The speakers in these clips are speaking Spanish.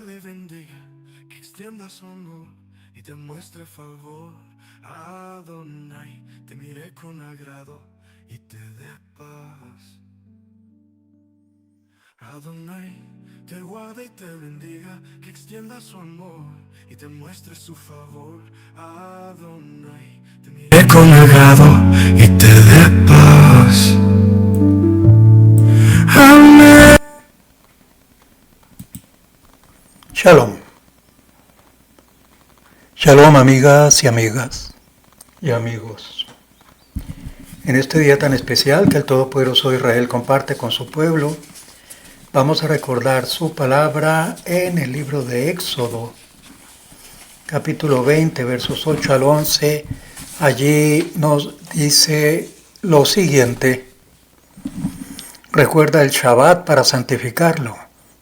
le bendiga, que extienda su amor y te muestre favor. Adonai, te mire con agrado y te dé paz. Adonai, te guarde y te bendiga, que extienda su amor y te muestre su favor. Adonai, te mire con agrado y te dé paz. Amén. Shalom. Shalom, amigas y amigas y amigos. En este día tan especial que el Todopoderoso Israel comparte con su pueblo, vamos a recordar su palabra en el libro de Éxodo, capítulo 20, versos 8 al 11. Allí nos dice lo siguiente: recuerda el Shabbat para santificarlo.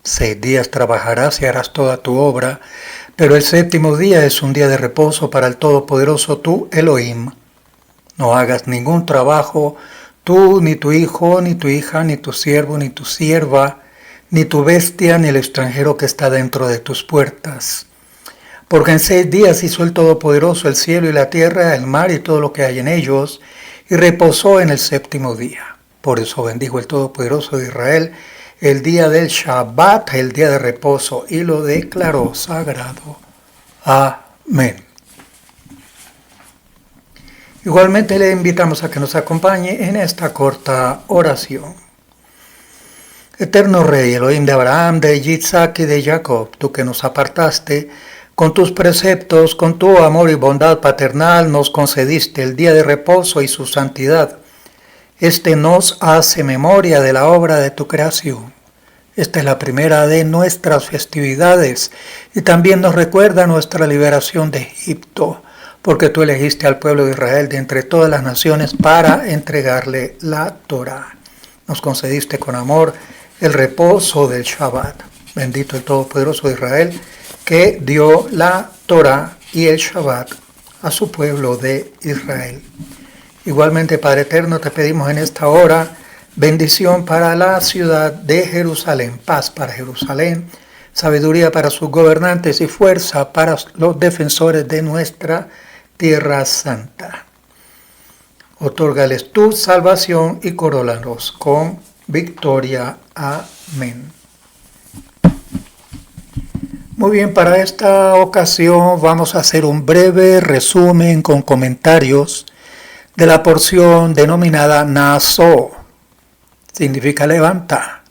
6 días trabajarás y harás toda tu obra, pero el séptimo día es un día de reposo para el Todopoderoso tu Elohim. No hagas ningún trabajo, tú, ni tu hijo, ni tu hija, ni tu siervo, ni tu sierva, ni tu bestia, ni el extranjero que está dentro de tus puertas. Porque en 6 días hizo el Todopoderoso el cielo y la tierra, el mar y todo lo que hay en ellos, y reposó en el séptimo día. Por eso bendijo el Todopoderoso de Israel el día del Shabbat, el día de reposo, y lo declaró sagrado. Amén. Igualmente le invitamos a que nos acompañe en esta corta oración. Eterno Rey, Elohim de Abraham, de Yitzhak y de Jacob, tú que nos apartaste, con tus preceptos, con tu amor y bondad paternal, nos concediste el día de reposo y su santidad. Este nos hace memoria de la obra de tu creación. Esta es la primera de nuestras festividades y también nos recuerda nuestra liberación de Egipto, porque tú elegiste al pueblo de Israel de entre todas las naciones para entregarle la Torá. Nos concediste con amor el reposo del Shabbat. Bendito el Todopoderoso de Israel, que dio la Torá y el Shabbat a su pueblo de Israel. Igualmente, Padre Eterno, te pedimos en esta hora bendición para la ciudad de Jerusalén, paz para Jerusalén, sabiduría para sus gobernantes y fuerza para los defensores de nuestra tierra santa. Otórgales tu salvación y corónalos con victoria. Amén. Muy bien, para esta ocasión vamos a hacer un breve resumen con comentarios de la porción denominada Naasó. Significa levanta.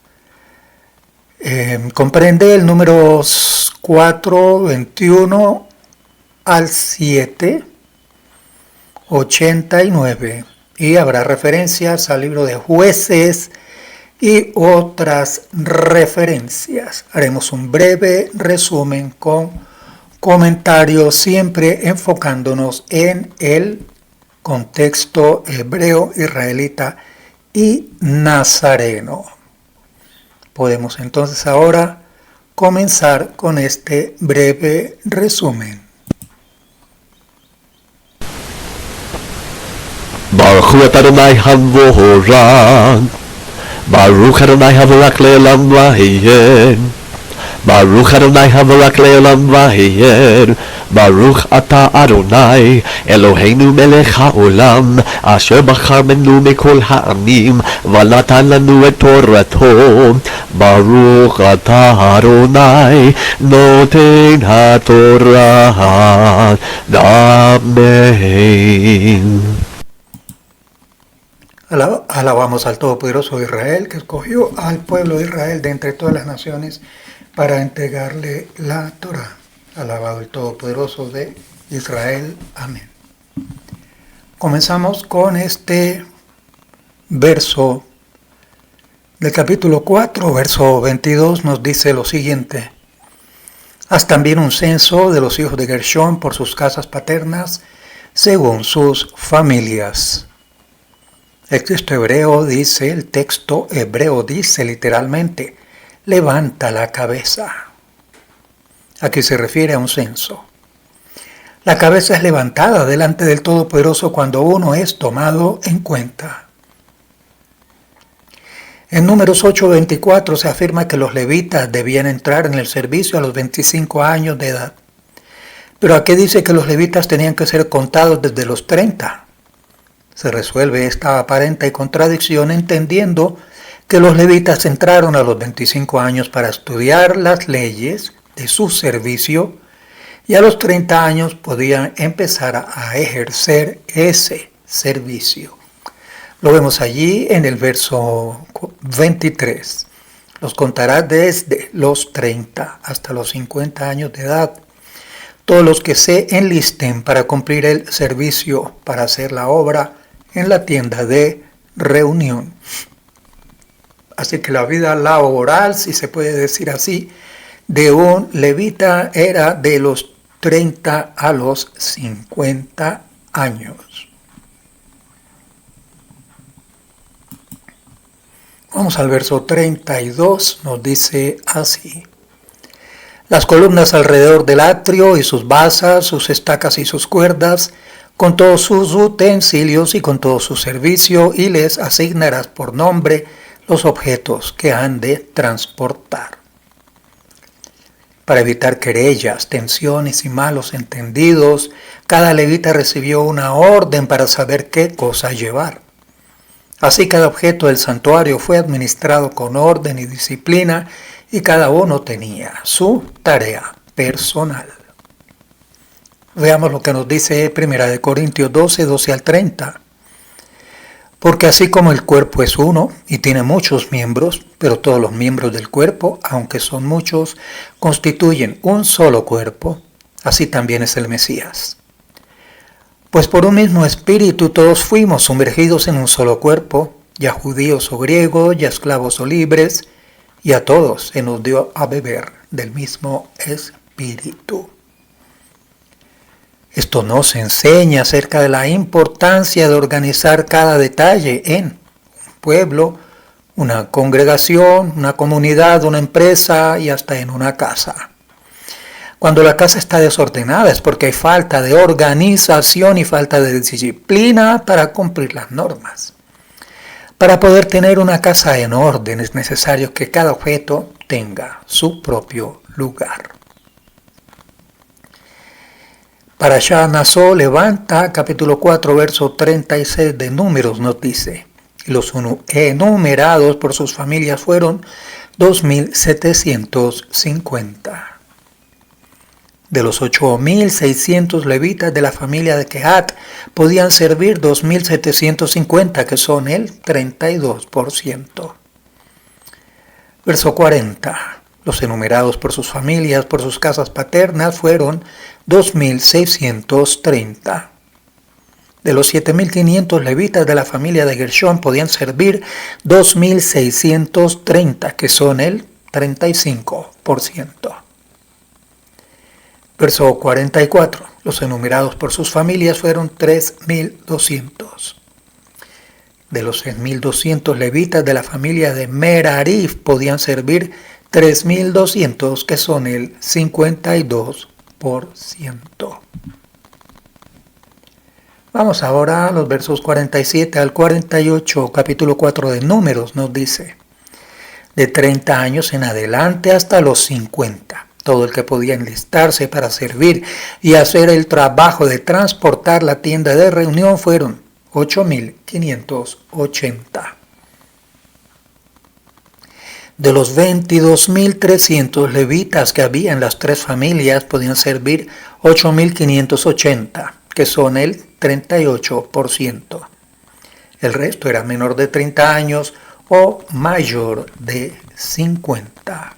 Comprende el números 4, 21 al 7, 89. Y habrá referencias al libro de Jueces y otras referencias. Haremos un breve resumen con comentarios, siempre enfocándonos en el contexto hebreo, israelita y nazareno. Podemos entonces ahora comenzar con este breve resumen. Baruch Adonai Havorach, Baruch Adonai Havorach Le'olam Vayed, Baruch Adonai Havorach Le'olam Vayed, Baruch Ata Adonai Eloheinu Melech HaOlam, Asher Bachar benu mikol ha'amim, V'natan lanu et Torato. Baruch Ata Adonai Noten HaTorah. Amen. Alabamos al Todopoderoso de Israel, que escogió al pueblo de Israel de entre todas las naciones para entregarle la Torá. Alabado el Todopoderoso de Israel. Amén. Comenzamos con este verso del capítulo 4, verso 22, nos dice lo siguiente: haz también un censo de los hijos de Gershón por sus casas paternas, según sus familias. El texto hebreo dice literalmente, levanta la cabeza. Aquí se refiere a un censo. La cabeza es levantada delante del Todopoderoso cuando uno es tomado en cuenta. En Números 8:24 se afirma que los levitas debían entrar en el servicio a los 25 años de edad. Pero aquí dice que los levitas tenían que ser contados desde los 30. Se resuelve esta aparente contradicción entendiendo que los levitas entraron a los 25 años para estudiar las leyes de su servicio y a los 30 años podían empezar a ejercer ese servicio. Lo vemos allí en el verso 23. Los contarás desde los 30 hasta los 50 años de edad. Todos los que se enlisten para cumplir el servicio, para hacer la obra en la tienda de reunión. Así que la vida laboral, si se puede decir así, de un levita era de los 30 a los 50 años. Vamos al verso 32, nos dice así. Las columnas alrededor del atrio y sus basas, sus estacas y sus cuerdas, con todos sus utensilios y con todo su servicio, y les asignarás por nombre los objetos que han de transportar. Para evitar querellas, tensiones y malos entendidos, cada levita recibió una orden para saber qué cosa llevar. Así cada objeto del santuario fue administrado con orden y disciplina y cada uno tenía su tarea personal. Veamos lo que nos dice 1 Corintios 12, 12 al 30. Porque así como el cuerpo es uno y tiene muchos miembros, pero todos los miembros del cuerpo, aunque son muchos, constituyen un solo cuerpo, así también es el Mesías. Pues por un mismo espíritu todos fuimos sumergidos en un solo cuerpo, ya judíos o griegos, ya esclavos o libres, y a todos se nos dio a beber del mismo espíritu. Esto nos enseña acerca de la importancia de organizar cada detalle en un pueblo, una congregación, una comunidad, una empresa y hasta en una casa. Cuando la casa está desordenada es porque hay falta de organización y falta de disciplina para cumplir las normas. Para poder tener una casa en orden es necesario que cada objeto tenga su propio lugar. Parashá Naso levanta, capítulo 4, verso 36 de Números nos dice, y los enumerados por sus familias fueron 2.750. De los 8.600 levitas de la familia de Kehat podían servir 2.750, que son el 32%. Verso 40. Los enumerados por sus familias, por sus casas paternas, fueron 2.630. De los 7.500 levitas de la familia de Gershón podían servir 2.630, que son el 35%. Verso 44. Los enumerados por sus familias fueron 3.200. De los 6.200 levitas de la familia de Merari podían servir 3.200, que son el 52%. Vamos ahora a los versos 47 al 48, capítulo 4 de Números, nos dice, de 30 años en adelante hasta los 50. Todo el que podía enlistarse para servir y hacer el trabajo de transportar la tienda de reunión fueron 8.580. De los 22.300 levitas que había en las tres familias podían servir 8.580, que son el 38%. El resto era menor de 30 años o mayor de 50.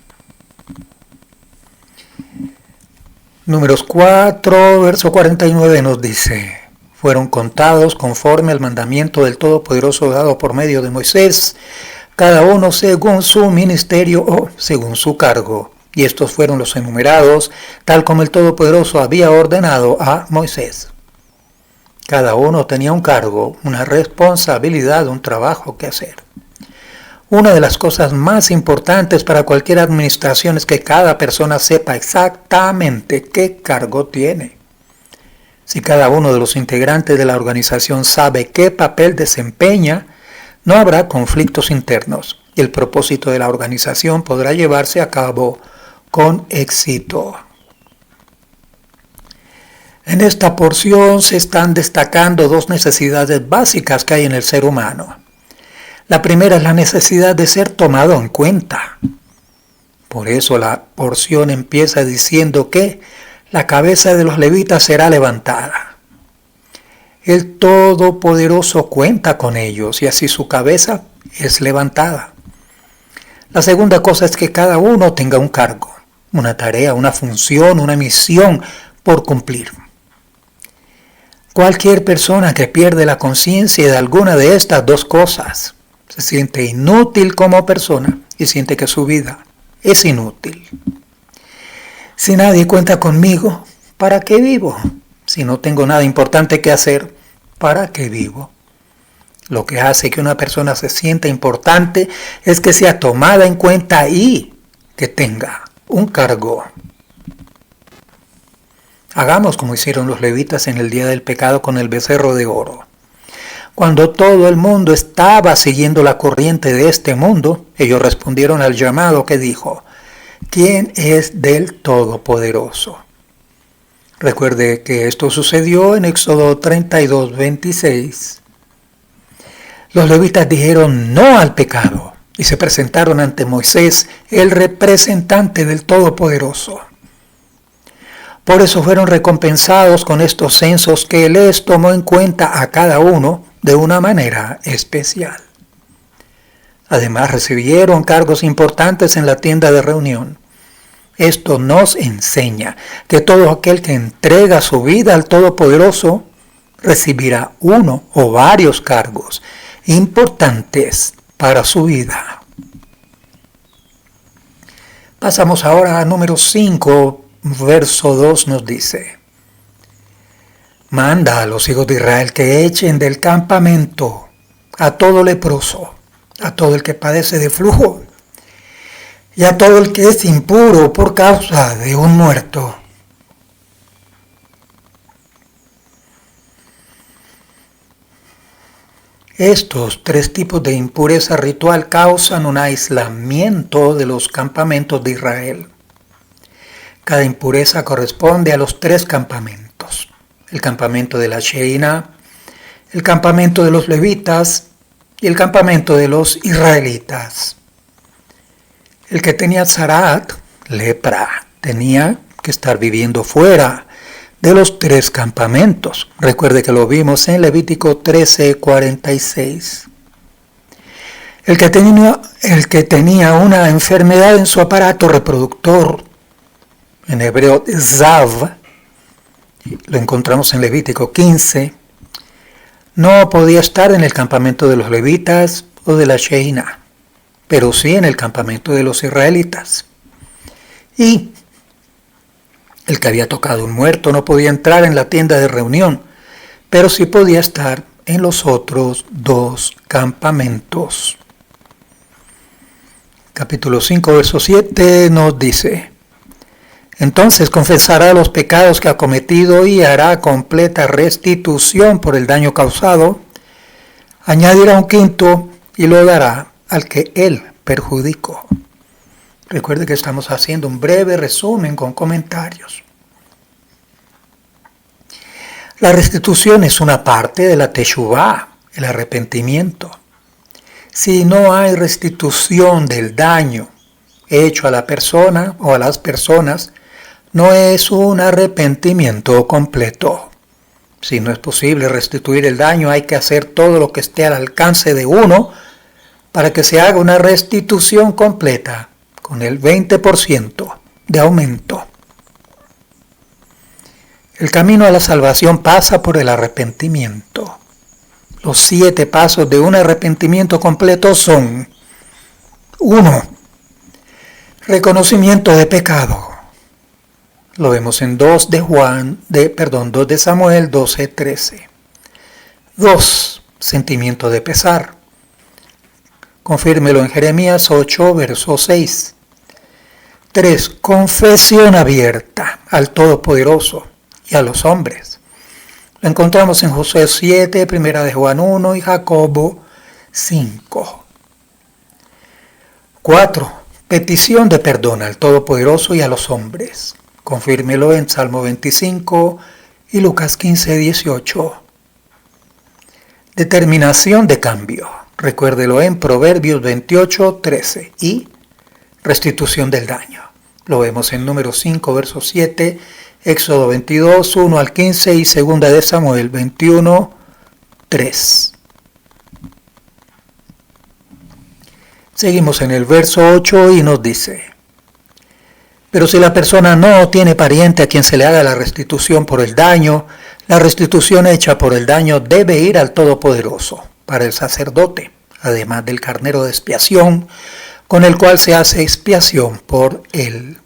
Números 4, verso 49 nos dice, fueron contados conforme al mandamiento del Todopoderoso dado por medio de Moisés, cada uno según su ministerio o según su cargo. Y estos fueron los enumerados, tal como el Todopoderoso había ordenado a Moisés. Cada uno tenía un cargo, una responsabilidad, un trabajo que hacer. Una de las cosas más importantes para cualquier administración es que cada persona sepa exactamente qué cargo tiene. Si cada uno de los integrantes de la organización sabe qué papel desempeña, no habrá conflictos internos y el propósito de la organización podrá llevarse a cabo con éxito. En esta porción se están destacando dos necesidades básicas que hay en el ser humano. La primera es la necesidad de ser tomado en cuenta. Por eso la porción empieza diciendo que la cabeza de los levitas será levantada. El Todopoderoso cuenta con ellos y así su cabeza es levantada. La segunda cosa es que cada uno tenga un cargo, una tarea, una función, una misión por cumplir. Cualquier persona que pierde la conciencia de alguna de estas dos cosas se siente inútil como persona y siente que su vida es inútil. Si nadie cuenta conmigo, ¿para qué vivo? Si no tengo nada importante que hacer, ¿para qué vivo? Lo que hace que una persona se sienta importante es que sea tomada en cuenta y que tenga un cargo. Hagamos como hicieron los levitas en el día del pecado con el becerro de oro. Cuando todo el mundo estaba siguiendo la corriente de este mundo, ellos respondieron al llamado que dijo: ¿quién es del Todopoderoso? Recuerde que esto sucedió en Éxodo 32:26. Los levitas dijeron no al pecado y se presentaron ante Moisés, el representante del Todopoderoso. Por eso fueron recompensados con estos censos que les tomó en cuenta a cada uno de una manera especial. Además recibieron cargos importantes en la tienda de reunión. Esto nos enseña que todo aquel que entrega su vida al Todopoderoso recibirá uno o varios cargos importantes para su vida. Pasamos ahora a número 5, verso 2 nos dice: manda a los hijos de Israel que echen del campamento a todo leproso, a todo el que padece de flujo, y a todo el que es impuro por causa de un muerto. Estos tres tipos de impureza ritual causan un aislamiento de los campamentos de Israel. Cada impureza corresponde a los tres campamentos: el campamento de la Sheina, el campamento de los levitas y el campamento de los israelitas. El que tenía zarat, lepra, tenía que estar viviendo fuera de los tres campamentos. Recuerde que lo vimos en Levítico 13:46. El que tenía una enfermedad en su aparato reproductor, en hebreo zav, lo encontramos en Levítico 15, no podía estar en el campamento de los levitas o de la Sheina, pero sí en el campamento de los israelitas. Y el que había tocado un muerto no podía entrar en la tienda de reunión, pero sí podía estar en los otros dos campamentos. Capítulo 5, verso 7 nos dice: entonces confesará los pecados que ha cometido y hará completa restitución por el daño causado, añadirá un quinto y lo dará al que él perjudicó. Recuerde que estamos haciendo un breve resumen con comentarios. La restitución es una parte de la teshuvá, el arrepentimiento. Si no hay restitución del daño hecho a la persona o a las personas, no es un arrepentimiento completo. Si no es posible restituir el daño, hay que hacer todo lo que esté al alcance de uno para que se haga una restitución completa con el 20% de aumento. El camino a la salvación pasa por el arrepentimiento. Los 7 pasos de un arrepentimiento completo son: 1. Reconocimiento de pecado. Lo vemos en 2 de Samuel 12:13. 2. Sentimiento de pesar. Confírmelo en Jeremías 8, verso 6. 3. Confesión abierta al Todopoderoso y a los hombres. Lo encontramos en Josué 7, 1 de Juan 1 y Jacobo 5. 4. Petición de perdón al Todopoderoso y a los hombres. Confírmelo en Salmo 25 y Lucas 15, 18. Determinación de cambio. Recuérdelo en Proverbios 28, 13. Y restitución del daño. Lo vemos en Números 5, verso 7, Éxodo 22, 1 al 15 y 2 de Samuel 21, 3. Seguimos en el verso 8 y nos dice: pero si la persona no tiene pariente a quien se le haga la restitución por el daño, la restitución hecha por el daño debe ir al Todopoderoso, para el sacerdote, además del carnero de expiación, con el cual se hace expiación por él.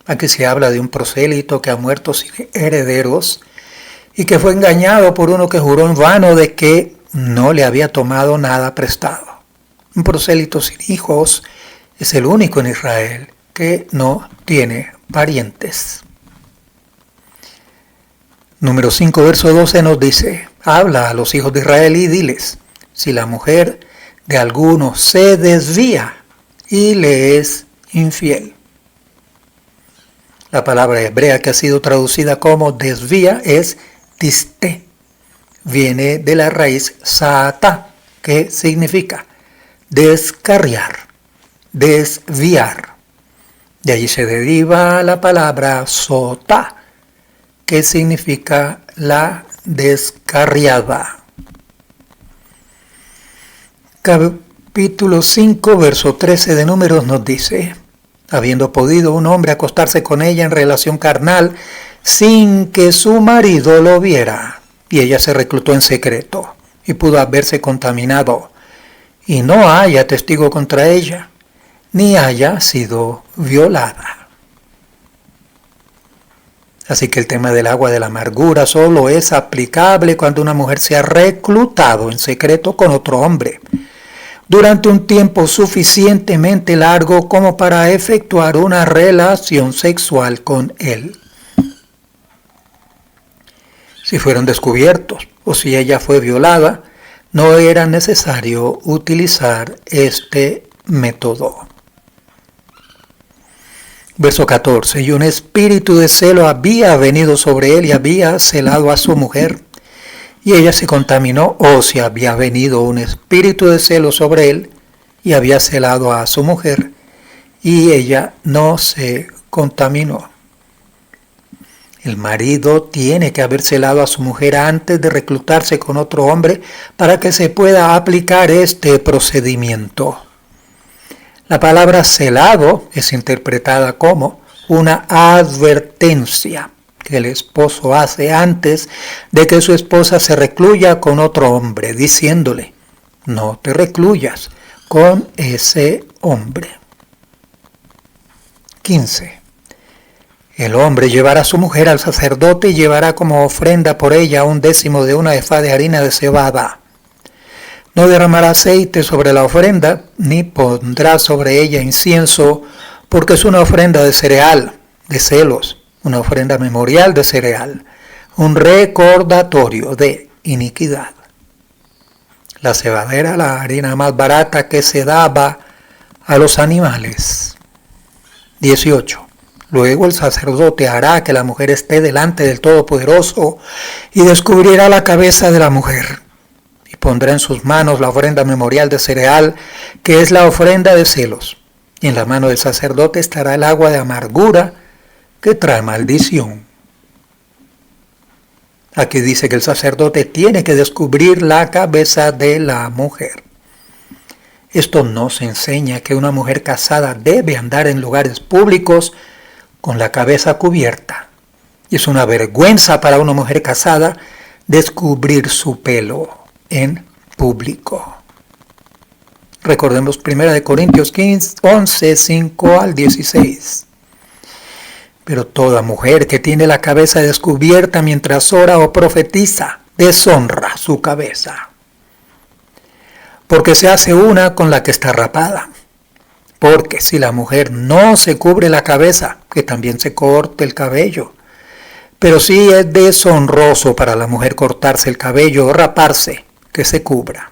Aquí se habla de un prosélito que ha muerto sin herederos y que fue engañado por uno que juró en vano de que no le había tomado nada prestado. Un prosélito sin hijos es el único en Israel que no tiene parientes. Número 5, verso 12 nos dice: habla a los hijos de Israel y diles, si la mujer de alguno se desvía y le es infiel. La palabra hebrea que ha sido traducida como desvía es tiste. Viene de la raíz saatá, que significa descarriar, desviar. De allí se deriva la palabra sotá, que significa la descarriada. Capítulo 5, verso 13 de Números nos dice: habiendo podido un hombre acostarse con ella en relación carnal sin que su marido lo viera, y ella se reclutó en secreto, y pudo haberse contaminado, y no haya testigo contra ella, ni haya sido violada. Así que el tema del agua de la amargura solo es aplicable cuando una mujer se ha reclutado en secreto con otro hombre durante un tiempo suficientemente largo como para efectuar una relación sexual con él. Si fueron descubiertos o si ella fue violada, no era necesario utilizar este método. Verso 14. Y un espíritu de celo había venido sobre él y había celado a su mujer, y ella se contaminó, o si había venido un espíritu de celo sobre él y había celado a su mujer, y ella no se contaminó. El marido tiene que haber celado a su mujer antes de reclutarse con otro hombre para que se pueda aplicar este procedimiento. La palabra celado es interpretada como una advertencia que el esposo hace antes de que su esposa se recluya con otro hombre, diciéndole: no te recluyas con ese hombre. 15. El hombre llevará a su mujer al sacerdote y llevará como ofrenda por ella 1/10 de una efa de harina de cebada. No derramará aceite sobre la ofrenda, ni pondrá sobre ella incienso, porque es una ofrenda de cereal, de celos, una ofrenda memorial de cereal, un recordatorio de iniquidad. La cebada era la harina más barata que se daba a los animales. 18. Luego el sacerdote hará que la mujer esté delante del Todopoderoso y descubrirá la cabeza de la mujer. Y pondrá en sus manos la ofrenda memorial de cereal, que es la ofrenda de celos. Y en la mano del sacerdote estará el agua de amargura, que trae maldición. Aquí dice que el sacerdote tiene que descubrir la cabeza de la mujer. Esto nos enseña que una mujer casada debe andar en lugares públicos con la cabeza cubierta. Y es una vergüenza para una mujer casada descubrir su pelo en público. Recordemos 1 Corintios 11, 5 al 16. Pero toda mujer que tiene la cabeza descubierta mientras ora o profetiza, deshonra su cabeza, porque se hace una con la que está rapada. Porque si la mujer no se cubre la cabeza, que también se corte el cabello. Pero sí es deshonroso para la mujer cortarse el cabello o raparse, que se cubra.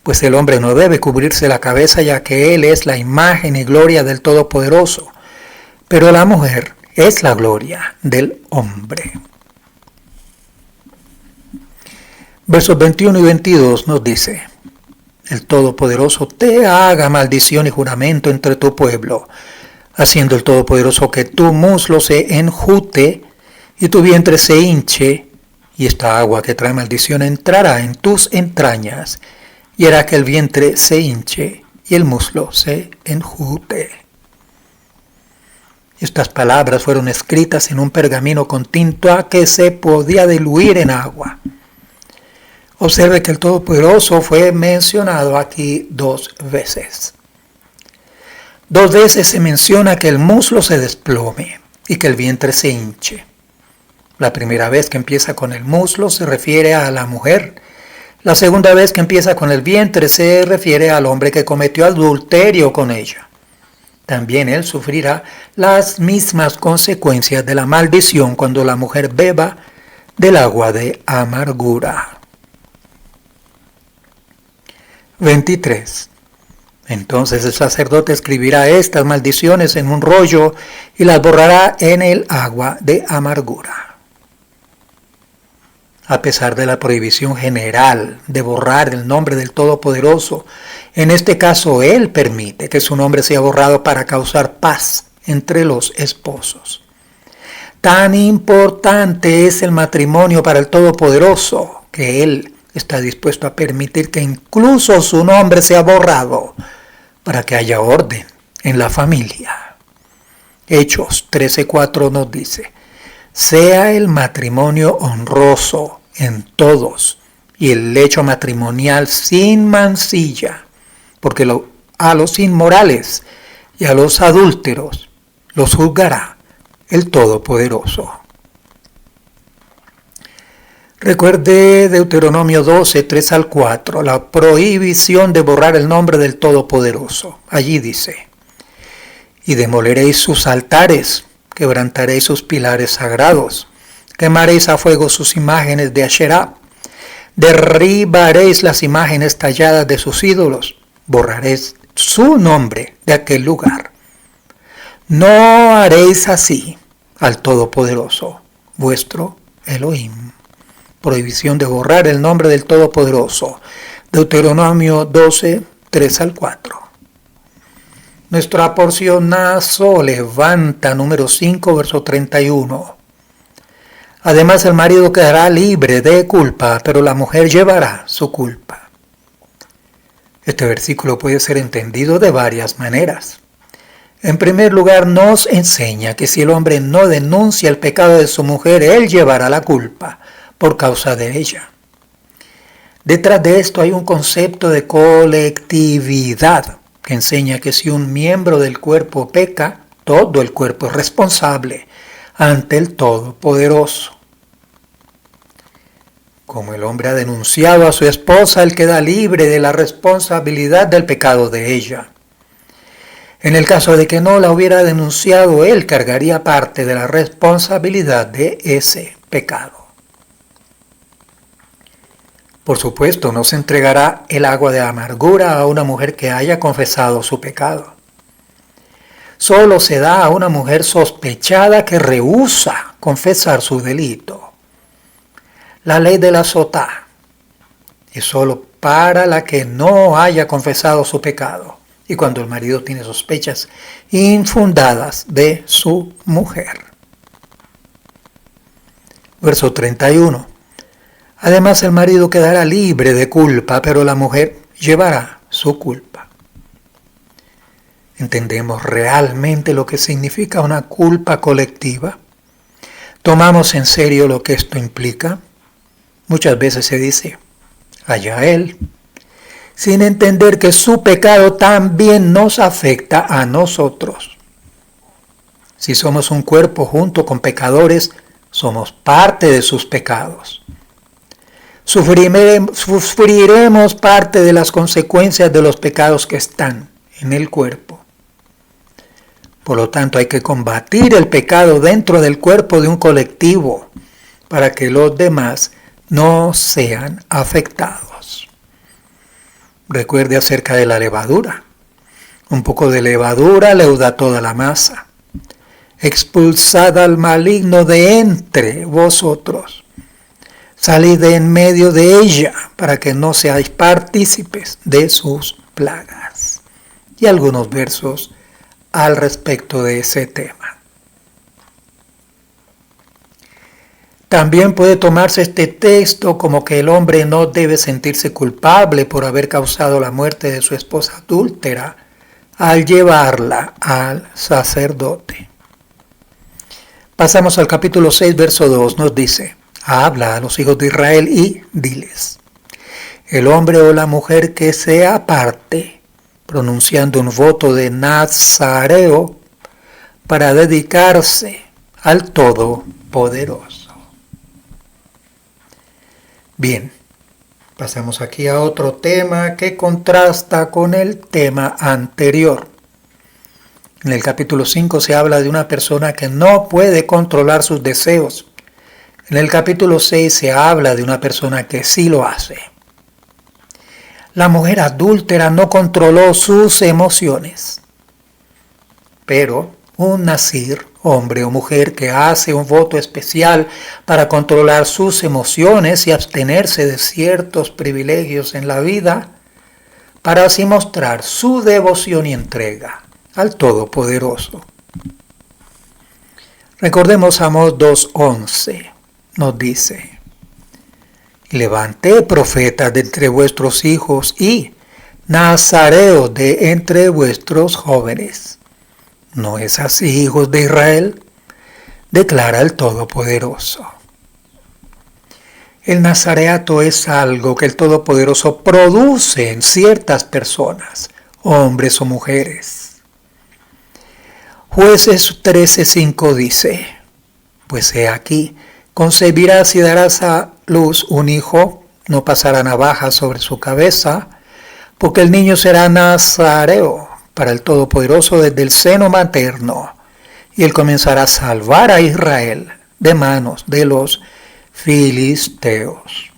pues el hombre no debe cubrirse la cabeza, ya que él es la imagen y gloria del Todopoderoso, pero la mujer es la gloria del hombre. Versos 21 y 22 nos dice: el Todopoderoso te haga maldición y juramento entre tu pueblo, haciendo el Todopoderoso que tu muslo se enjute y tu vientre se hinche, y esta agua que trae maldición entrará en tus entrañas, y hará que el vientre se hinche y el muslo se enjute. Estas palabras fueron escritas en un pergamino con tinta que se podía diluir en agua. Observe que el Todopoderoso fue mencionado aquí 2 veces. 2 veces se menciona que el muslo se desplome y que el vientre se hinche. La primera vez que empieza con el muslo se refiere a la mujer. La segunda vez que empieza con el vientre se refiere al hombre que cometió adulterio con ella. También él sufrirá las mismas consecuencias de la maldición cuando la mujer beba del agua de amargura. 23. Entonces el sacerdote escribirá estas maldiciones en un rollo y las borrará en el agua de amargura. A pesar de la prohibición general de borrar el nombre del Todopoderoso, en este caso Él permite que su nombre sea borrado para causar paz entre los esposos. Tan importante es el matrimonio para el Todopoderoso que Él está dispuesto a permitir que incluso su nombre sea borrado para que haya orden en la familia. Hechos 13:4 nos dice: sea el matrimonio honroso en todos y el lecho matrimonial sin mancilla, porque a los inmorales y a los adúlteros los juzgará el Todopoderoso. Recuerde Deuteronomio 12, 3 al 4, la prohibición de borrar el nombre del Todopoderoso. Allí dice: y demoleréis sus altares, quebrantaréis sus pilares sagrados, quemaréis a fuego sus imágenes de Asherá, derribaréis las imágenes talladas de sus ídolos, borraréis su nombre de aquel lugar. No haréis así al Todopoderoso, vuestro Elohim. Prohibición de borrar el nombre del Todopoderoso. Deuteronomio 12, 3 al 4. Nuestra porcionazo levanta, número 5, verso 31. Además, el marido quedará libre de culpa, pero la mujer llevará su culpa. Este versículo puede ser entendido de varias maneras. En primer lugar, nos enseña que si el hombre no denuncia el pecado de su mujer, él llevará la culpa por causa de ella. Detrás de esto hay un concepto de colectividad que enseña que si un miembro del cuerpo peca, todo el cuerpo es responsable ante el Todopoderoso. Como el hombre ha denunciado a su esposa, él queda libre de la responsabilidad del pecado de ella. En el caso de que no la hubiera denunciado, él cargaría parte de la responsabilidad de ese pecado. Por supuesto, no se entregará el agua de amargura a una mujer que haya confesado su pecado. Solo se da a una mujer sospechada que rehúsa confesar su delito. La ley de la sotá es solo para la que no haya confesado su pecado y cuando el marido tiene sospechas infundadas de su mujer. Verso 31. Además, el marido quedará libre de culpa, pero la mujer llevará su culpa. ¿Entendemos realmente lo que significa una culpa colectiva? ¿Tomamos en serio lo que esto implica? Muchas veces se dice, allá él, sin entender que su pecado también nos afecta a nosotros. Si somos un cuerpo junto con pecadores, somos parte de sus pecados. Sufriremos parte de las consecuencias de los pecados que están en el cuerpo. Por lo tanto, hay que combatir el pecado dentro del cuerpo de un colectivo para que los demás no sean afectados. Recuerde acerca de la levadura. Un poco de levadura leuda toda la masa. Expulsad al maligno de entre vosotros. Salid de en medio de ella para que no seáis partícipes de sus plagas. Y algunos versos al respecto de ese tema. También puede tomarse este texto como que el hombre no debe sentirse culpable por haber causado la muerte de su esposa adúltera al llevarla al sacerdote. Pasamos al capítulo 6, verso 2, nos dice: habla a los hijos de Israel y diles: el hombre o la mujer que se aparte, pronunciando un voto de nazareo para dedicarse al Todopoderoso. Bien, pasamos aquí a otro tema que contrasta con el tema anterior. En el capítulo 5 se habla de una persona que no puede controlar sus deseos. En el capítulo 6 se habla de una persona que sí lo hace. La mujer adúltera no controló sus emociones, pero un nazir, hombre o mujer que hace un voto especial para controlar sus emociones y abstenerse de ciertos privilegios en la vida, para así mostrar su devoción y entrega al Todopoderoso. Recordemos Amós 2:11, nos dice: levanté profetas de entre vuestros hijos y nazareos de entre vuestros jóvenes. ¿No es así, hijos de Israel?, declara el Todopoderoso. El nazareato es algo que el Todopoderoso produce en ciertas personas, hombres o mujeres. Jueces 13:5 dice: pues he aquí, concebirás y darás a luz un hijo, no pasará navaja sobre su cabeza, porque el niño será nazareo para el Todopoderoso desde el seno materno, y él comenzará a salvar a Israel de manos de los filisteos.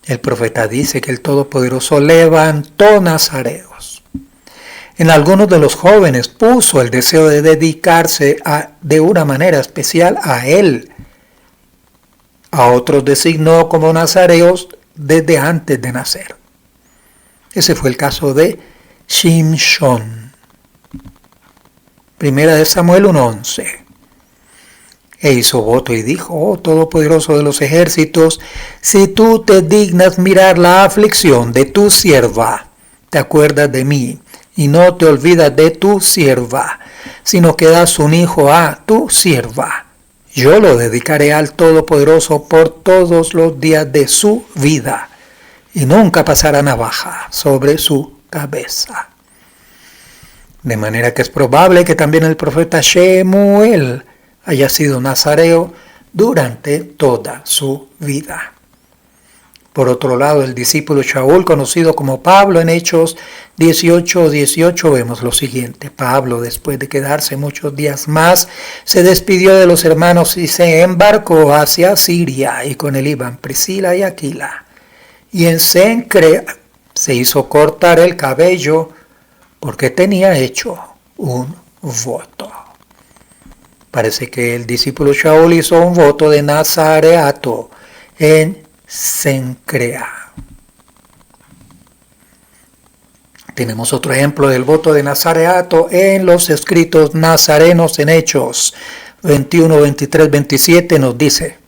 El profeta dice que el Todopoderoso levantó nazareos. En algunos de los jóvenes puso el deseo de dedicarse de una manera especial a él. A otros designó como nazareos desde antes de nacer. Ese fue el caso de Shimshon. Primera de Samuel 1:11. E hizo voto y dijo: oh Todopoderoso de los ejércitos, si tú te dignas mirar la aflicción de tu sierva, te acuerdas de mí, y no te olvidas de tu sierva, sino que das un hijo a tu sierva, yo lo dedicaré al Todopoderoso por todos los días de su vida, y nunca pasará navaja sobre su cabeza. De manera que es probable que también el profeta Shemuel haya sido nazareo durante toda su vida. Por otro lado, el discípulo Shaul, conocido como Pablo, en Hechos 18:18 vemos lo siguiente: Pablo, después de quedarse muchos días más, se despidió de los hermanos y se embarcó hacia Siria, y con él iban Priscila y Aquila. Y en Cencrea se hizo cortar el cabello porque tenía hecho un voto. Parece que el discípulo Shaul hizo un voto de nazareato en Cencrea. Tenemos otro ejemplo del voto de nazareato en los escritos nazarenos en Hechos 21, 23, 27 nos dice: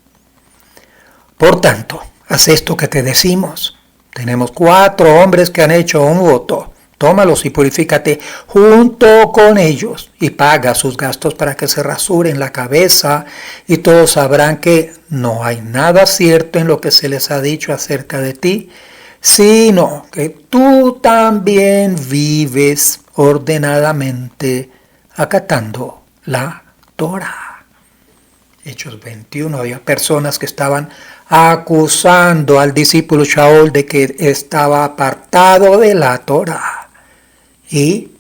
por tanto, haz esto que te decimos. Tenemos 4 hombres que han hecho un voto. Tómalos y purifícate junto con ellos y paga sus gastos para que se rasuren la cabeza, y todos sabrán que no hay nada cierto en lo que se les ha dicho acerca de ti, sino que tú también vives ordenadamente acatando la Torá. Hechos 21, había personas que estaban acusando al discípulo Shaul de que estaba apartado de la Torá. Y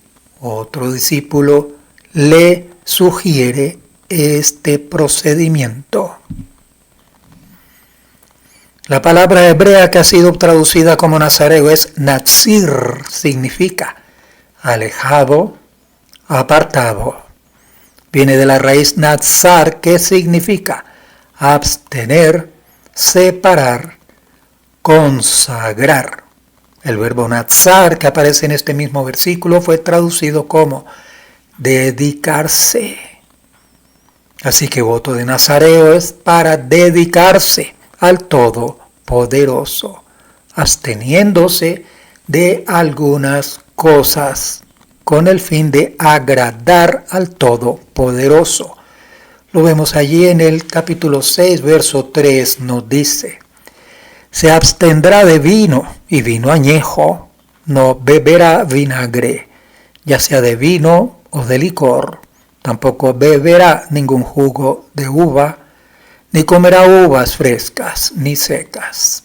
otro discípulo le sugiere este procedimiento. La palabra hebrea que ha sido traducida como nazareo es natsir, significa alejado, apartado. Viene de la raíz natsar, que significa abstener, separar, consagrar. El verbo natsar que aparece en este mismo versículo fue traducido como dedicarse. Así que voto de nazareo es para dedicarse al Todopoderoso, absteniéndose de algunas cosas con el fin de agradar al Todopoderoso. Lo vemos allí en el capítulo 6, verso 3, nos dice: se abstendrá de vino y vino añejo, no beberá vinagre, ya sea de vino o de licor, tampoco beberá ningún jugo de uva, ni comerá uvas frescas ni secas.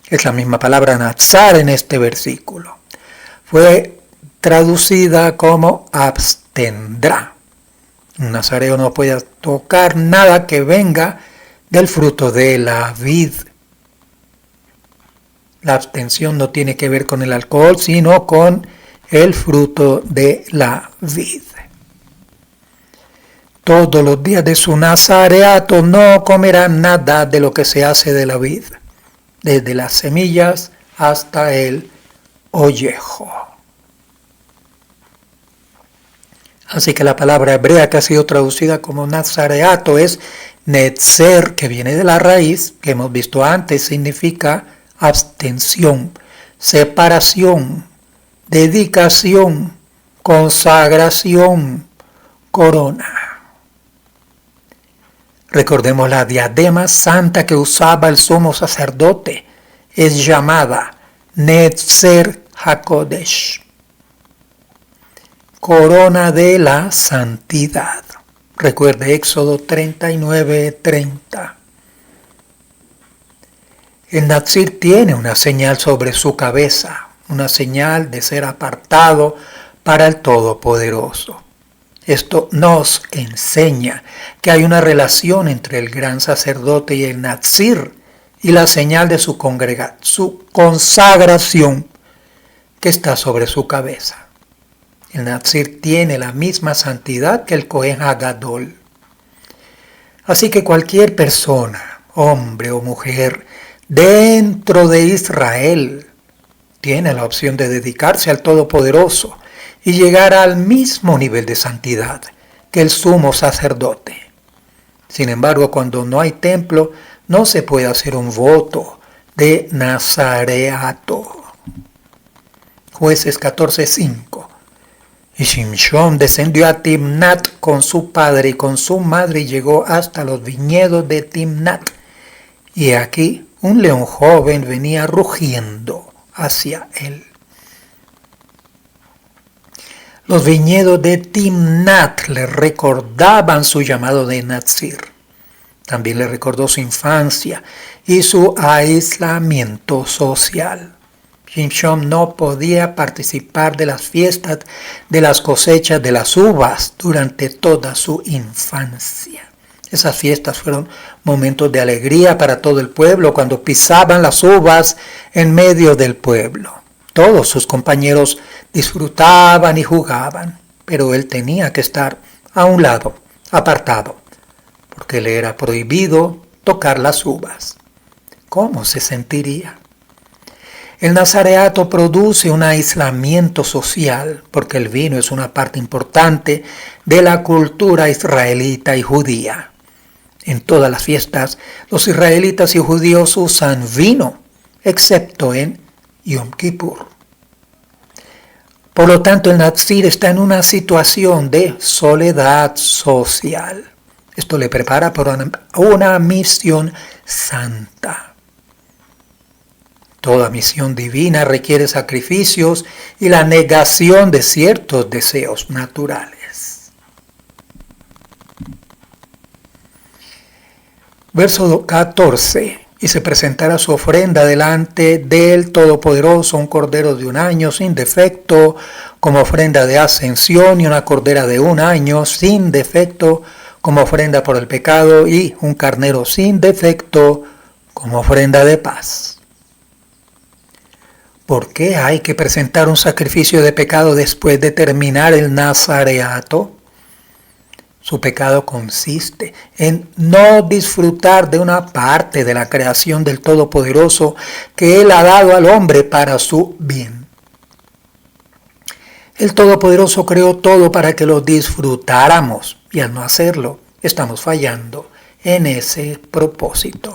Es la misma palabra natsar en este versículo. Fue traducida como abstendrá. Un nazareo no puede tocar nada que venga del fruto de la vid. La abstención no tiene que ver con el alcohol, sino con el fruto de la vid. Todos los días de su nazareato no comerá nada de lo que se hace de la vid, desde las semillas hasta el ollejo. Así que la palabra hebrea que ha sido traducida como nazareato es netzer, que viene de la raíz que hemos visto antes, significa abstención, separación, dedicación, consagración, corona. Recordemos la diadema santa que usaba el sumo sacerdote, es llamada Netzer HaKodesh, corona de la santidad. Recuerde Éxodo 39:30. El Natsir tiene una señal sobre su cabeza, una señal de ser apartado para el Todopoderoso. Esto nos enseña que hay una relación entre el gran sacerdote y el Natsir y la señal de su consagración que está sobre su cabeza. El Natsir tiene la misma santidad que el Cohen Hagadol. Así que cualquier persona, hombre o mujer, dentro de Israel, tiene la opción de dedicarse al Todopoderoso y llegar al mismo nivel de santidad que el sumo sacerdote. Sin embargo, cuando no hay templo, no se puede hacer un voto de nazareato. Jueces 14:5. Y Shimshon descendió a Timnat con su padre y con su madre y llegó hasta los viñedos de Timnat. Y aquí un león joven venía rugiendo hacia él. Los viñedos de Timnat le recordaban su llamado de Natsir. También le recordó su infancia y su aislamiento social. Shimshon no podía participar de las fiestas de las cosechas de las uvas durante toda su infancia. Esas fiestas fueron momentos de alegría para todo el pueblo cuando pisaban las uvas en medio del pueblo. Todos sus compañeros disfrutaban y jugaban, pero él tenía que estar a un lado, apartado, porque le era prohibido tocar las uvas. ¿Cómo se sentiría? El nazareato produce un aislamiento social, porque el vino es una parte importante de la cultura israelita y judía. En todas las fiestas, los israelitas y judíos usan vino, excepto en Yom Kippur. Por lo tanto, el Natsir está en una situación de soledad social. Esto le prepara para una misión santa. Toda misión divina requiere sacrificios y la negación de ciertos deseos naturales. Verso 14. Y se presentará su ofrenda delante del Todopoderoso, un cordero de 1 año sin defecto, como ofrenda de ascensión, y una cordera de 1 año sin defecto, como ofrenda por el pecado, y un carnero sin defecto, como ofrenda de paz. ¿Por qué hay que presentar un sacrificio de pecado después de terminar el nazareato? Su pecado consiste en no disfrutar de una parte de la creación del Todopoderoso que Él ha dado al hombre para su bien. El Todopoderoso creó todo para que lo disfrutáramos y al no hacerlo, estamos fallando en ese propósito.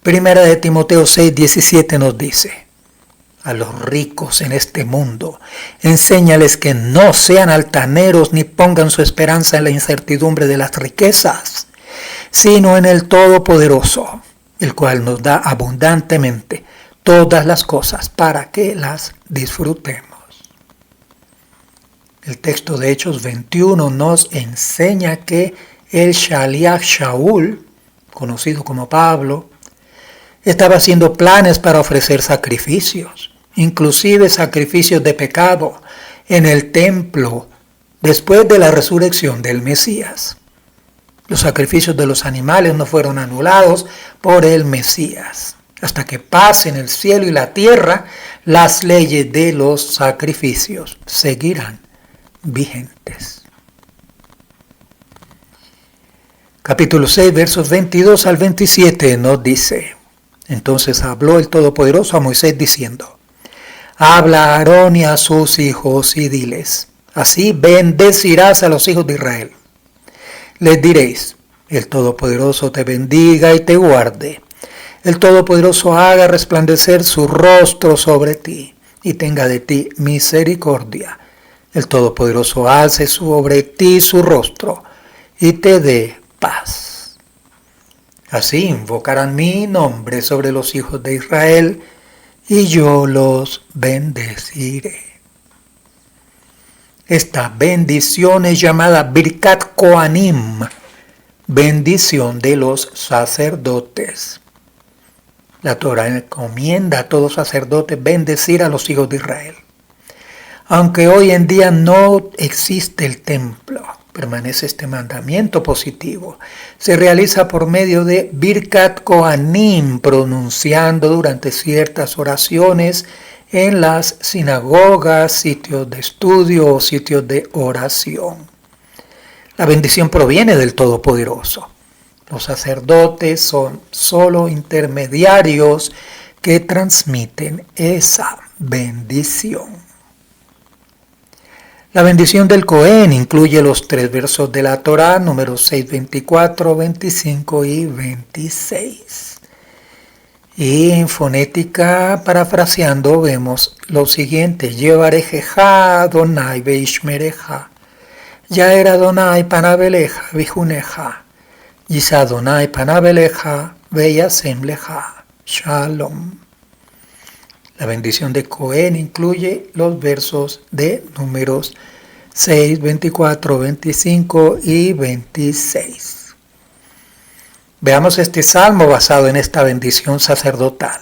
Primera de Timoteo 6:17 nos dice: a los ricos en este mundo, enséñales que no sean altaneros ni pongan su esperanza en la incertidumbre de las riquezas, sino en el Todopoderoso, el cual nos da abundantemente todas las cosas para que las disfrutemos. El texto de Hechos 21 nos enseña que el Shaliach Shaul, conocido como Pablo, estaba haciendo planes para ofrecer sacrificios, inclusive sacrificios de pecado, en el templo después de la resurrección del Mesías. Los sacrificios de los animales no fueron anulados por el Mesías. Hasta que pasen el cielo y la tierra, las leyes de los sacrificios seguirán vigentes. Capítulo 6, versos 22 al 27 nos dice: entonces habló el Todopoderoso a Moisés diciendo: habla a Aarón y a sus hijos y diles: así bendecirás a los hijos de Israel. Les diréis: el Todopoderoso te bendiga y te guarde. El Todopoderoso haga resplandecer su rostro sobre ti y tenga de ti misericordia. El Todopoderoso alce sobre ti su rostro y te dé paz. Así invocarán mi nombre sobre los hijos de Israel y yo los bendeciré. Esta bendición es llamada Birkat Kohanim, bendición de los sacerdotes. La Torah encomienda a todo sacerdote bendecir a los hijos de Israel. Aunque hoy en día no existe el templo, permanece este mandamiento positivo. Se realiza por medio de Birkat Kohanim, pronunciando durante ciertas oraciones en las sinagogas, sitios de estudio o sitios de oración. La bendición proviene del Todopoderoso. Los sacerdotes son solo intermediarios que transmiten esa bendición. La bendición del Cohen incluye los 3 versos de la Torá, números 6, 24, 25 y 26. Y en fonética, parafraseando, vemos lo siguiente: Yevarejeja Adonai veishmereja, Yaer Adonai panabeleja vijuneja, Yisa Adonai panabeleja veyasem leja, Shalom. La bendición de Cohen incluye los versos de números 6, 24, 25 y 26. Veamos este salmo basado en esta bendición sacerdotal.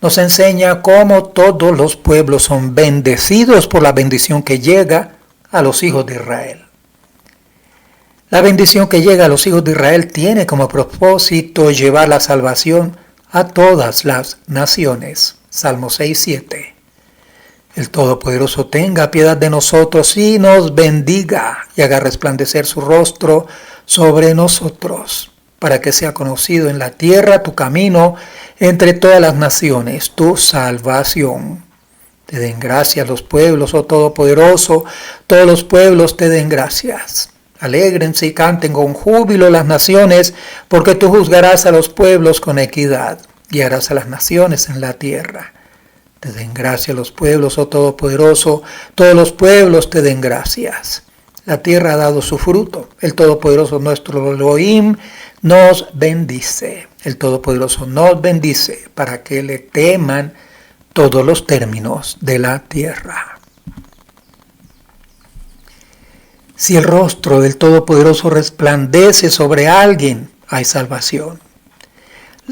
Nos enseña cómo todos los pueblos son bendecidos por la bendición que llega a los hijos de Israel. La bendición que llega a los hijos de Israel tiene como propósito llevar la salvación a todas las naciones. Salmo 6, 7. El Todopoderoso tenga piedad de nosotros y nos bendiga y haga resplandecer su rostro sobre nosotros, para que sea conocido en la tierra tu camino entre todas las naciones, tu salvación. Te den gracias los pueblos, oh Todopoderoso, todos los pueblos te den gracias. Alégrense y canten con júbilo las naciones, porque tú juzgarás a los pueblos con equidad, guiarás a las naciones en la tierra. Te den gracias los pueblos, oh Todopoderoso, todos los pueblos te den gracias. La tierra ha dado su fruto, el Todopoderoso nuestro Elohim nos bendice. El Todopoderoso nos bendice para que le teman todos los términos de la tierra. Si el rostro del Todopoderoso resplandece sobre alguien, hay salvación.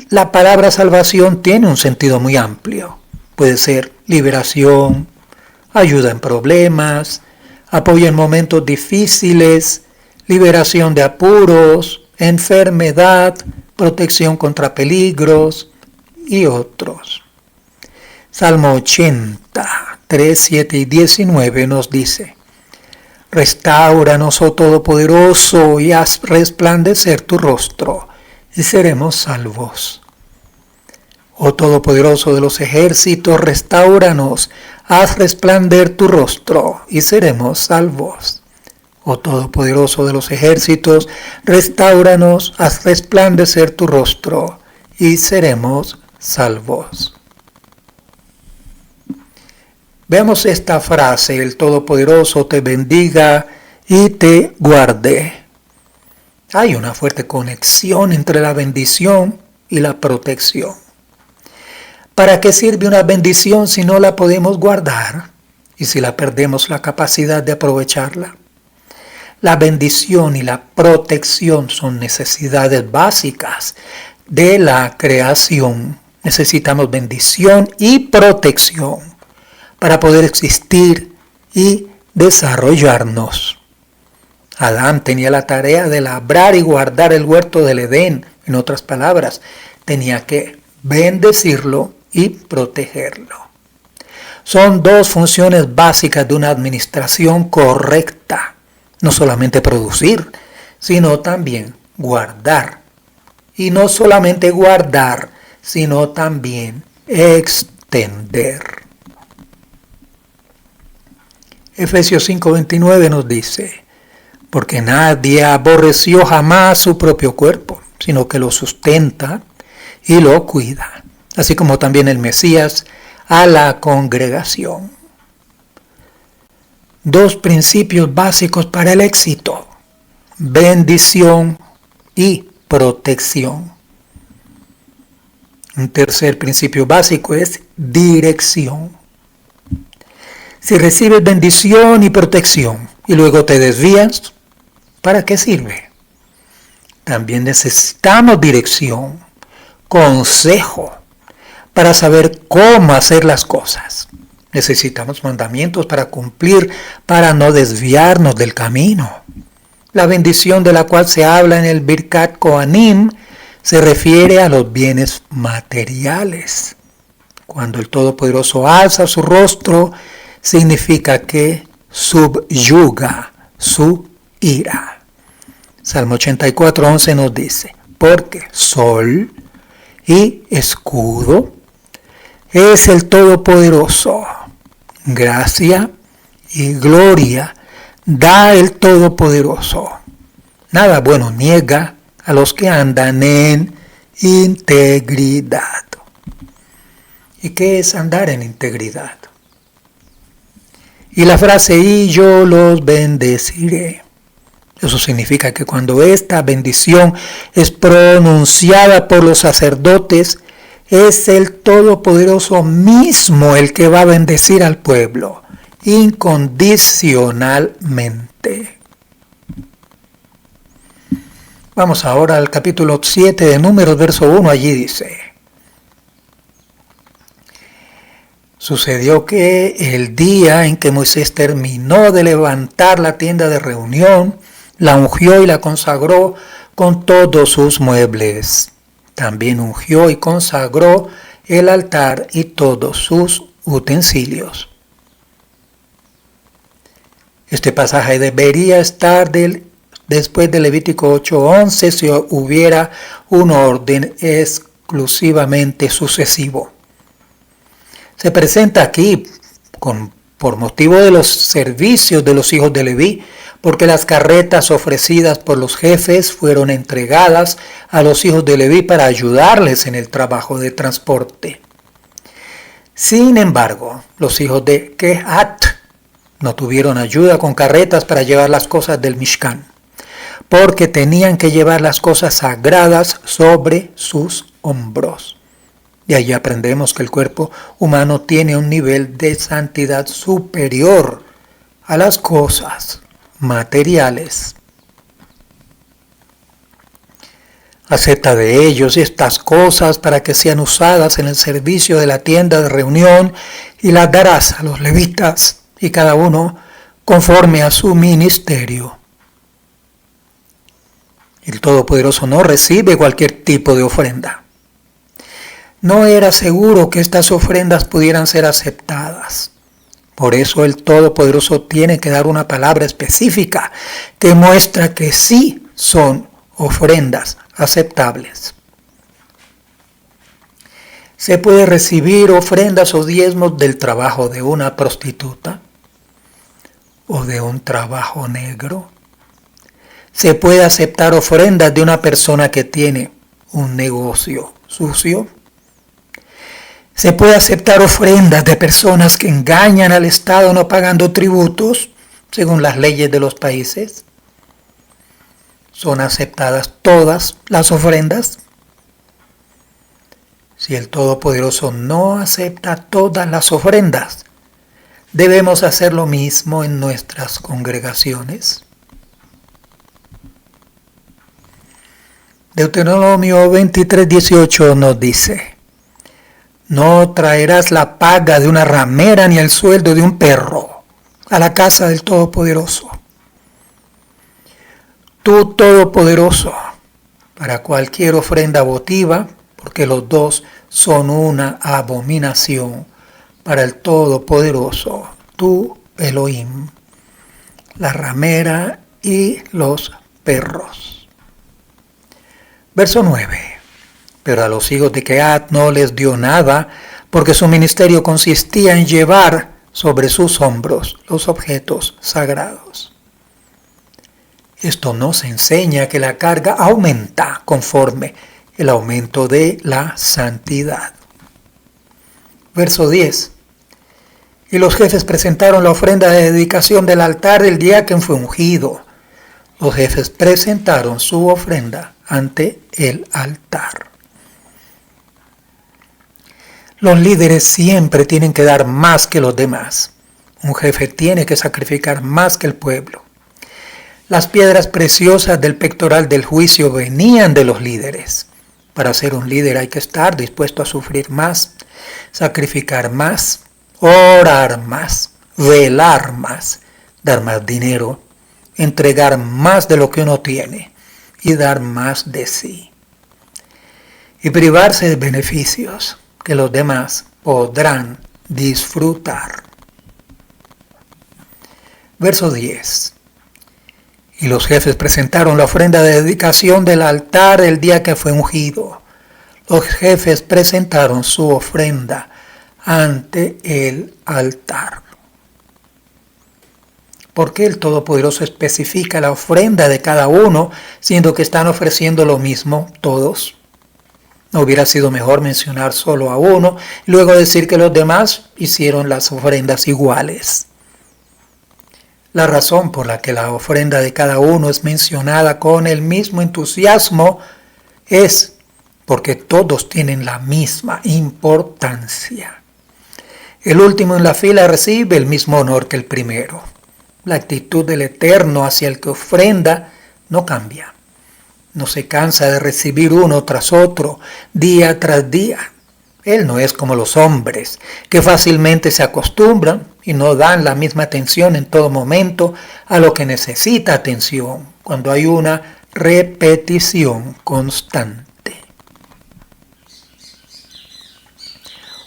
La palabra salvación tiene un sentido muy amplio. Puede ser liberación, ayuda en problemas, apoyo en momentos difíciles, liberación de apuros, enfermedad, protección contra peligros y otros. Salmo 80, 3, 7 y 19 nos dice: Restáuranos, oh Todopoderoso, y haz resplandecer tu rostro, y seremos salvos. Oh Todopoderoso de los ejércitos, restáuranos, haz resplandecer tu rostro, y seremos salvos. Oh Todopoderoso de los ejércitos, restáuranos, haz resplandecer tu rostro, y seremos salvos. Veamos esta frase: el Todopoderoso te bendiga y te guarde. Hay una fuerte conexión entre la bendición y la protección. ¿Para qué sirve una bendición si no la podemos guardar y si la perdemos la capacidad de aprovecharla? La bendición y la protección son necesidades básicas de la creación. Necesitamos bendición y protección para poder existir y desarrollarnos. Adán tenía la tarea de labrar y guardar el huerto del Edén. En otras palabras, tenía que bendecirlo y protegerlo. Son dos funciones básicas de una administración correcta. No solamente producir, sino también guardar. Y no solamente guardar, sino también extender. Efesios 5:29 nos dice: porque nadie aborreció jamás su propio cuerpo, sino que lo sustenta y lo cuida, así como también el Mesías a la congregación. Dos principios básicos para el éxito: bendición y protección. Un tercer principio básico es dirección. Si recibes bendición y protección y luego te desvías, ¿para qué sirve? También necesitamos dirección, consejo, para saber cómo hacer las cosas. Necesitamos mandamientos para cumplir, para no desviarnos del camino. La bendición de la cual se habla en el Birkat Kohanim se refiere a los bienes materiales. Cuando el Todopoderoso alza su rostro, significa que subyuga su ira. Salmo 84:11 nos dice: porque sol y escudo es el Todopoderoso. Gracia y gloria da el Todopoderoso. Nada bueno niega a los que andan en integridad. ¿Y qué es andar en integridad? Y la frase: y yo los bendeciré. Eso significa que cuando esta bendición es pronunciada por los sacerdotes, es el Todopoderoso mismo el que va a bendecir al pueblo, incondicionalmente. Vamos ahora al capítulo 7 de Números, verso 1. Allí dice: sucedió que el día en que Moisés terminó de levantar la tienda de reunión, la ungió y la consagró con todos sus muebles. También ungió y consagró el altar y todos sus utensilios. Este pasaje debería estar después de Levítico 8:11 si hubiera un orden exclusivamente sucesivo. Se presenta aquí por motivo de los servicios de los hijos de Leví, porque las carretas ofrecidas por los jefes fueron entregadas a los hijos de Leví para ayudarles en el trabajo de transporte. Sin embargo, los hijos de Kehat no tuvieron ayuda con carretas para llevar las cosas del Mishkan, porque tenían que llevar las cosas sagradas sobre sus hombros. De allí aprendemos que el cuerpo humano tiene un nivel de santidad superior a las cosas materiales. Acepta de ellos estas cosas para que sean usadas en el servicio de la tienda de reunión y las darás a los levitas y cada uno conforme a su ministerio. El Todopoderoso no recibe cualquier tipo de ofrenda. No era seguro que estas ofrendas pudieran ser aceptadas. Por eso el Todopoderoso tiene que dar una palabra específica que muestra que sí son ofrendas aceptables. Se puede recibir ofrendas o diezmos del trabajo de una prostituta o de un trabajo negro. Se puede aceptar ofrendas de una persona que tiene un negocio sucio. Se puede aceptar ofrendas de personas que engañan al Estado no pagando tributos según las leyes de los países. ¿Son aceptadas todas las ofrendas? Si el Todopoderoso no acepta todas las ofrendas, ¿debemos hacer lo mismo en nuestras congregaciones? Deuteronomio 23:18 nos dice: no traerás la paga de una ramera ni el sueldo de un perro a la casa del Todopoderoso. Tú, Todopoderoso, para cualquier ofrenda votiva, porque los dos son una abominación para el Todopoderoso, tú, Elohim, la ramera y los perros. Verso 9. Pero a los hijos de Kehat no les dio nada, porque su ministerio consistía en llevar sobre sus hombros los objetos sagrados. Esto nos enseña que la carga aumenta conforme el aumento de la santidad. Verso 10. Y los jefes presentaron la ofrenda de dedicación del altar del día que fue ungido. Los jefes presentaron su ofrenda ante el altar. Los líderes siempre tienen que dar más que los demás. Un jefe tiene que sacrificar más que el pueblo. Las piedras preciosas del pectoral del juicio venían de los líderes. Para ser un líder hay que estar dispuesto a sufrir más, sacrificar más, orar más, velar más, dar más dinero, entregar más de lo que uno tiene y dar más de sí. Y privarse de beneficios que los demás podrán disfrutar. Verso 10. Y los jefes presentaron la ofrenda de dedicación del altar el día que fue ungido. Los jefes presentaron su ofrenda ante el altar. ¿Por qué el Todopoderoso especifica la ofrenda de cada uno, siendo que están ofreciendo lo mismo todos? ¿No hubiera sido mejor mencionar solo a uno y luego decir que los demás hicieron las ofrendas iguales? La razón por la que la ofrenda de cada uno es mencionada con el mismo entusiasmo es porque todos tienen la misma importancia. El último en la fila recibe el mismo honor que el primero. La actitud del Eterno hacia el que ofrenda no cambia. No se cansa de recibir uno tras otro, día tras día. Él no es como los hombres, que fácilmente se acostumbran y no dan la misma atención en todo momento a lo que necesita atención, cuando hay una repetición constante.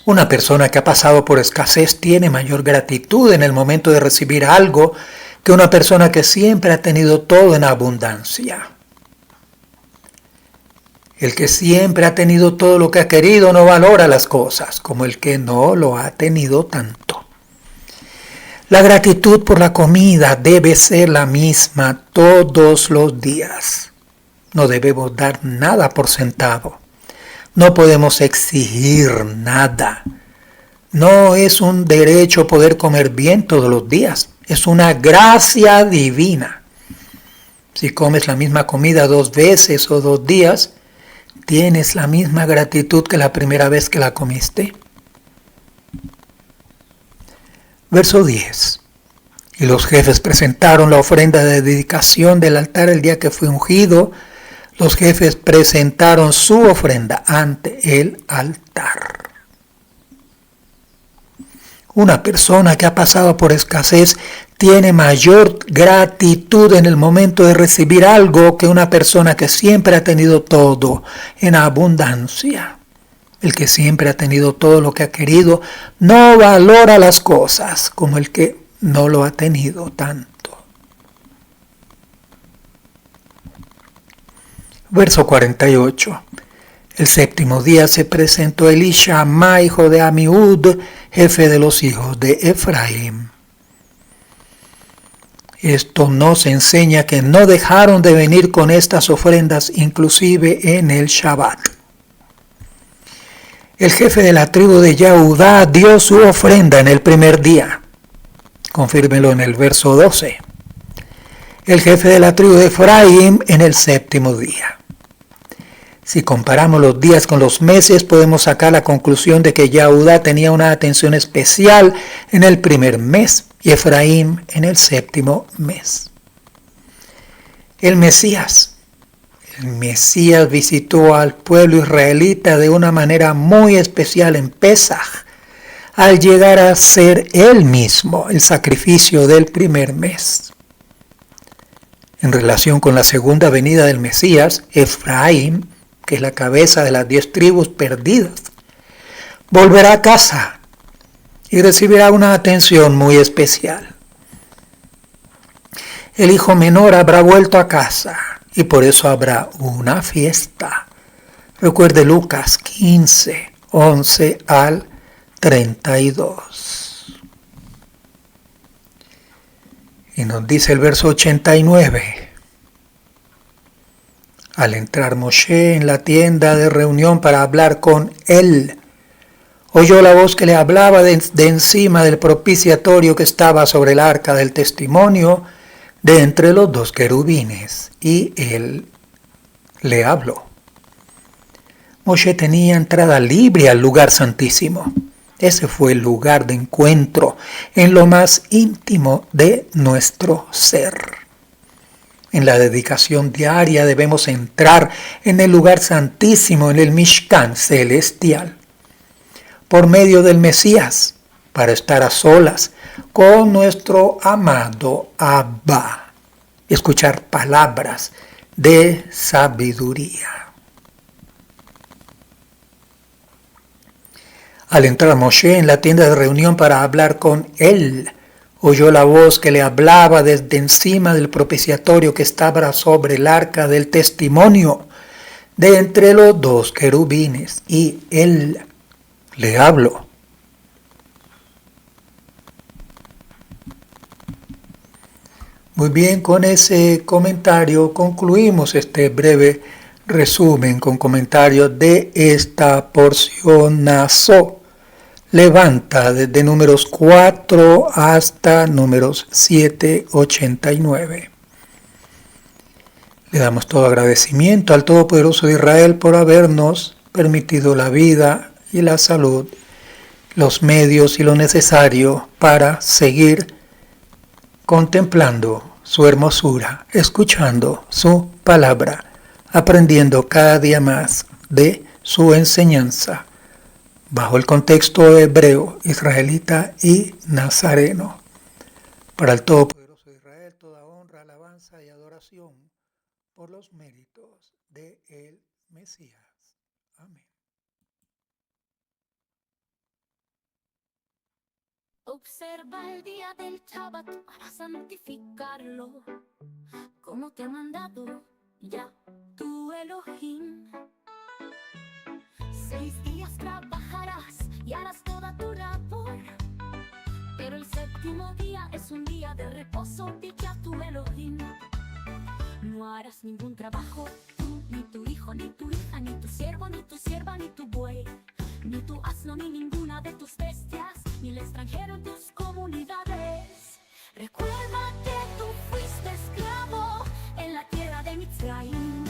Una persona que ha pasado por escasez tiene mayor gratitud en el momento de recibir algo que una persona que siempre ha tenido todo en abundancia. El que siempre ha tenido todo lo que ha querido no valora las cosas, como el que no lo ha tenido tanto. La gratitud por la comida debe ser la misma todos los días. No debemos dar nada por sentado. No podemos exigir nada. No es un derecho poder comer bien todos los días. Es una gracia divina. Si comes la misma comida 2 veces o 2 días, ¿tienes la misma gratitud que la primera vez que la comiste? Verso 10. Y los jefes presentaron la ofrenda de dedicación del altar el día que fue ungido. Los jefes presentaron su ofrenda ante el altar. Una persona que ha pasado por escasez tiene mayor gratitud en el momento de recibir algo que una persona que siempre ha tenido todo en abundancia. El que siempre ha tenido todo lo que ha querido no valora las cosas como el que no lo ha tenido tanto. Verso 48. El séptimo día se presentó Elishama, hijo de Amiud, jefe de los hijos de Efraín. Esto nos enseña que no dejaron de venir con estas ofrendas inclusive en el Shabbat. El jefe de la tribu de Yehudá dio su ofrenda en el primer día. Confírmelo en el verso 12. El jefe de la tribu de Efraín en el séptimo día. Si comparamos los días con los meses, podemos sacar la conclusión de que Yehudá tenía una atención especial en el primer mes y Efraín en el séptimo mes. El Mesías visitó al pueblo israelita de una manera muy especial en Pesaj, al llegar a ser él mismo el sacrificio del primer mes. En relación con la segunda venida del Mesías, Efraín, que es la cabeza de las 10 tribus perdidas, volverá a casa y recibirá una atención muy especial. El hijo menor habrá vuelto a casa y por eso habrá una fiesta. Recuerde Lucas 15, 11 al 32. Y nos dice el verso 89. Al entrar Moshe en la tienda de reunión para hablar con él, oyó la voz que le hablaba de encima del propiciatorio que estaba sobre el arca del testimonio, de entre los 2 querubines, y él le habló. Moshe tenía entrada libre al lugar santísimo. Ese fue el lugar de encuentro en lo más íntimo de nuestro ser. En la dedicación diaria debemos entrar en el lugar santísimo, en el Mishkan celestial, por medio del Mesías, para estar a solas con nuestro amado Abba, escuchar palabras de sabiduría. Al entrar Moshe en la tienda de reunión para hablar con él, oyó la voz que le hablaba desde encima del propiciatorio que estaba sobre el arca del testimonio, de entre los 2 querubines, y él le habló. Muy bien, con ese comentario concluimos este breve resumen con comentarios de esta porción Nazó. Levanta desde números 4 hasta números 789. Le damos todo agradecimiento al Todopoderoso de Israel por habernos permitido la vida y la salud, los medios y lo necesario para seguir contemplando su hermosura, escuchando su palabra, aprendiendo cada día más de su enseñanza, bajo el contexto hebreo, israelita y nazareno. Para el Todopoderoso de Israel, toda honra, alabanza y adoración por los méritos de el Mesías. Amén. Observa el día del Shabbat para santificarlo, como te ha mandado ya tu Elohim. 6 días trabajarás y harás toda tu labor, pero el séptimo día es un día de reposo, dicha tu Elohim. No harás ningún trabajo, tú, ni tu hijo, ni tu hija, ni tu siervo, ni tu sierva, ni tu buey, ni tu asno, ni ninguna de tus bestias, ni el extranjero en tus comunidades. Recuerda que tú fuiste esclavo en la tierra de Mitzrayim.